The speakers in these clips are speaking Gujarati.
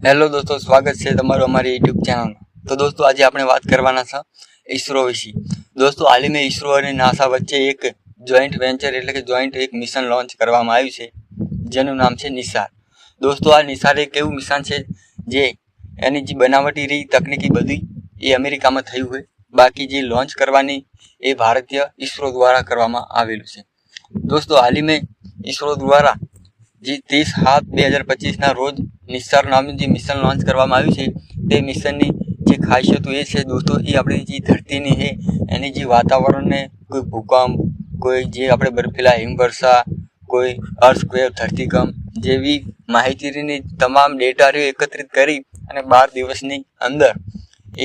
હેલો દોસ્તો, સ્વાગત છે તમારું અમારી યુટ્યુબ ચેનલમાં। તો દોસ્તો, આજે આપણે વાત કરવાના છે ઈસરો વિશે। દોસ્તો, હાલમાં ઈસરો અને નાસા વચ્ચે એક જોઈન્ટ વેન્ચર એટલે કે જોઈન્ટ એક મિશન લોન્ચ કરવામાં આવ્યું છે, જેનું નામ છે નિસાર। દોસ્તો, આ નિસાર એક એવું મિશન છે જે એની જે બનાવટી રહી તકનીકી બધી એ અમેરિકામાં થયું હોય, બાકી જે લોન્ચ કરવાની એ ભારતીય ઈસરો દ્વારા કરવામાં આવેલું છે। દોસ્તો, હાલમાં ઈસરો દ્વારા જે 30/7/2025 રોજ નિસાર નામનું જે મિશન લોન્ચ કરવામાં આવ્યું છે, તે મિશનની જે ખાસિયતો એ છે દોસ્તો, એ આપણી જે ધરતીની છે એની જે વાતાવરણને કોઈ ભૂકંપ, કોઈ જે આપણે બરફીલા હિમવર્ષા, કોઈ અર્થક્વેક ધરતીકંપ જેવી માહિતીની તમામ ડેટા એકત્રિત કરી અને 12 દિવસની અંદર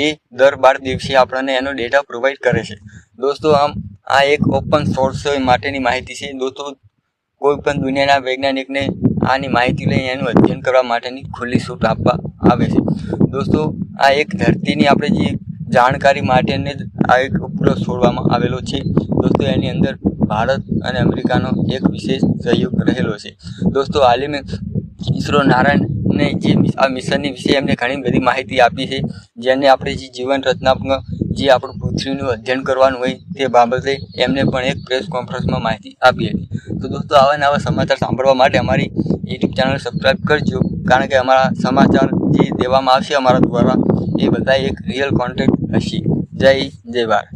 એ દર 12 દિવસે આપણને એનો ડેટા પ્રોવાઈડ કરે છે। દોસ્તો, આમ આ એક ઓપન સોર્સ માટેની માહિતી છે દોસ્તો। કોઈ પણ દુનિયાના વૈજ્ઞાનિકને આની માહિતી લઈને એનું અધ્યયન કરવા માટેની ખુલ્લી છૂટ આપવા આવે છે દોસ્તો। આ એક ધરતીની આપણે જે જાણકારી માટેને જ આ એક ઉપગ્રહ છોડવામાં આવેલો છે દોસ્તો। એની અંદર ભારત અને અમેરિકાનો એક વિશેષ સહયોગ રહેલો છે દોસ્તો। હાલમાં ઈસરો નારાયણને જે આ મિશનની વિશે એમને ઘણી બધી માહિતી આપી છે, જેને આપણે જે જીવન રચનાત્મક જે આપણું પૃથ્વીનું અધ્યયન કરવાનું હોય તે બાબતે એમને પણ એક પ્રેસ કોન્ફરન્સમાં માહિતી આપી હતી। તો દોસ્તો, આવા નવા સમાચાર સાંભળવા માટે અમારી યુટ્યુબ ચેનલ સબસ્ક્રાઈબ કરજો, કારણ કે અમારા સમાચાર જે દેવામાં આવશે અમારા દ્વારા એ બધા એક રિયલ કોન્ટેન્ટ હશે। જય ભારત।